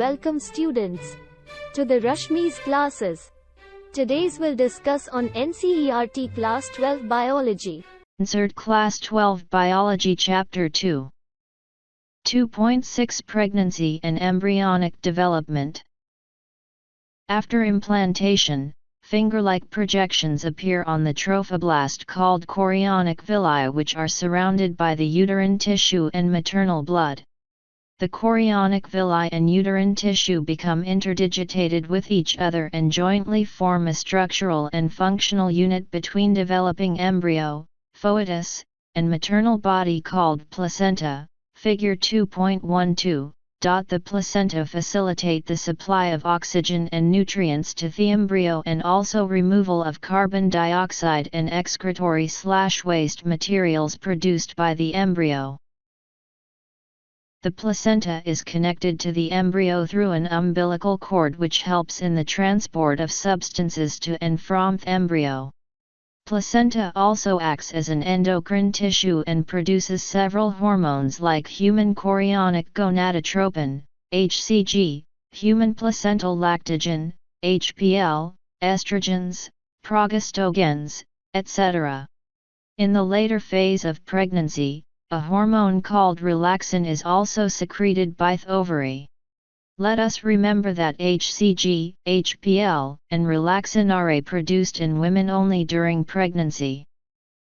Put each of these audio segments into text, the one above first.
welcome students to the Rashmi's classes. Today's we'll discuss on NCERT Class 12 Biology. NCERT Class 12 Biology Chapter 2. 2.6 Pregnancy and Embryonic Development. After implantation, finger-like projections appear on the trophoblast called chorionic villi, which are surrounded by the uterine tissue and maternal blood. The chorionic villi and uterine tissue become interdigitated with each other and jointly form a structural and functional unit between developing embryo, foetus, and maternal body called placenta. Figure 2.12. The placenta facilitate the supply of oxygen and nutrients to the embryo and also removal of carbon dioxide and excretory/waste materials produced by the embryo. The placenta is connected to the embryo through an umbilical cord which helps in the transport of substances to and from the embryo. Placenta also acts as an endocrine tissue and produces several hormones like human chorionic gonadotropin, HCG, human placental lactogen, HPL, estrogens, progestogens, etc. In the later phase of pregnancy, a hormone called relaxin is also secreted by the ovary. Let us remember that HCG, HPL, and relaxin are produced in women only during pregnancy.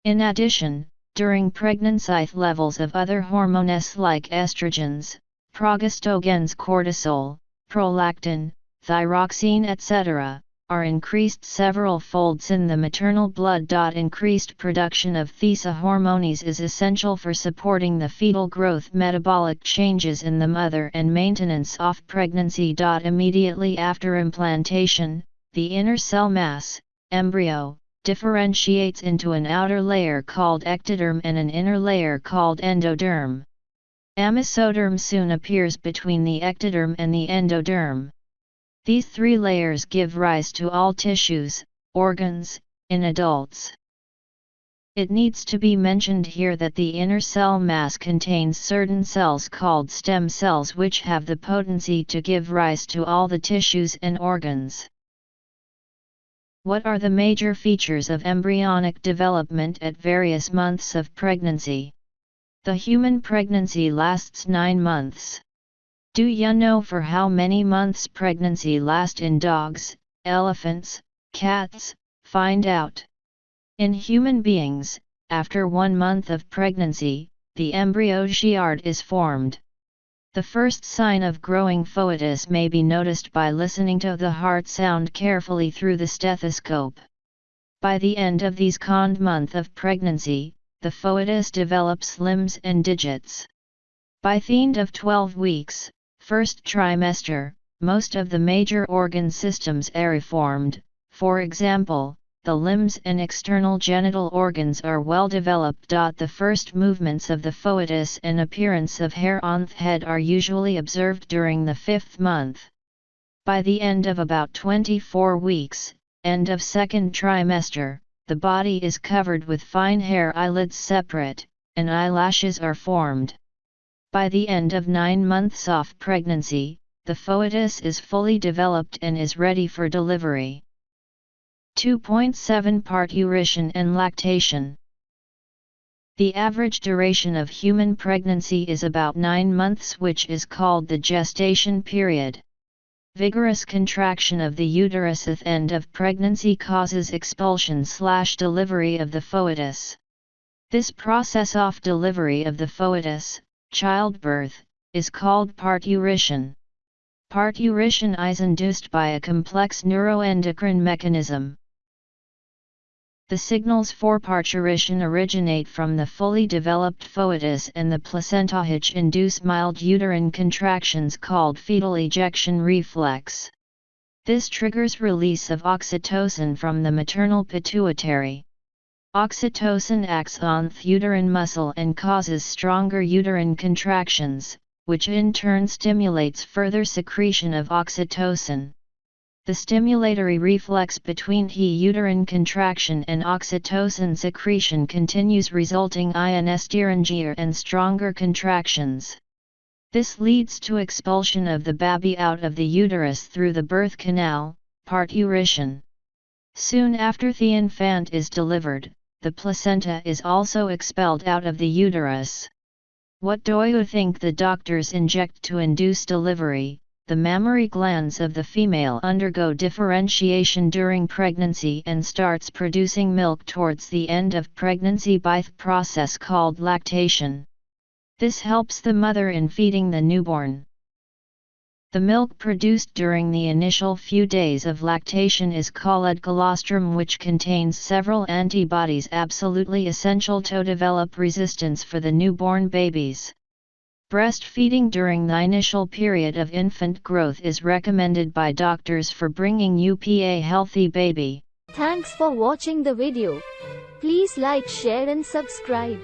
In addition, during pregnancy levels of other hormones like estrogens, progestogens, cortisol, prolactin, thyroxine, etc., are increased several folds in the maternal blood. Increased production of these hormones is essential for supporting the fetal growth, metabolic changes in the mother, and maintenance of pregnancy. Immediately after implantation, the inner cell mass, embryo, differentiates into an outer layer called ectoderm and an inner layer called endoderm. A mesoderm soon appears between the ectoderm and the endoderm. These three layers give rise to all tissues, organs, in adults. It needs to be mentioned here that the inner cell mass contains certain cells called stem cells which have the potency to give rise to all the tissues and organs. What are the major features of embryonic development at various months of pregnancy? The human pregnancy lasts 9 months. Do you know for how many months pregnancy lasts in dogs, elephants, cats? Find out. In human beings, after 1 month of pregnancy, the embryo yard is formed. The first sign of growing foetus may be noticed by listening to the heart sound carefully through the stethoscope. By the end of these month of pregnancy, the foetus develops limbs and digits. By the end of 12 weeks, first trimester, most of the major organ systems are formed. For example, the limbs and external genital organs are well developed. The first movements of the foetus and appearance of hair on the head are usually observed during the 5th month. By the end of about 24 weeks, end of second trimester, the body is covered with fine hair, eyelids separate, and eyelashes are formed. By the end of 9 months of pregnancy, the foetus is fully developed and is ready for delivery. 2.7 Parturition and lactation. The average duration of human pregnancy is about 9 months, which is called the gestation period. Vigorous contraction of the uterus at the end of pregnancy causes expulsion/delivery of the foetus. This process of delivery of the foetus, childbirth, is called parturition. Parturition is induced by a complex neuroendocrine mechanism. The signals for parturition originate from the fully developed foetus and the placenta, which induce mild uterine contractions called fetal ejection reflex. This triggers release of oxytocin from the maternal pituitary. Oxytocin acts on the uterine muscle and causes stronger uterine contractions, which in turn stimulates further secretion of oxytocin. The stimulatory reflex between the uterine contraction and oxytocin secretion continues, resulting in steronger and stronger contractions. This leads to expulsion of the baby out of the uterus through the birth canal, parturition. Soon after the infant is delivered, the placenta is also expelled out of the uterus. What do you think the doctors inject to induce delivery? The mammary glands of the female undergo differentiation during pregnancy and starts producing milk towards the end of pregnancy by the process called lactation. This helps the mother in feeding the newborn. The milk produced during the initial few days of lactation is called colostrum, which contains several antibodies absolutely essential to develop resistance for the newborn babies. Breastfeeding during the initial period of infant growth is recommended by doctors for bringing up a healthy baby. Thanks for watching the video. Please like, share and subscribe.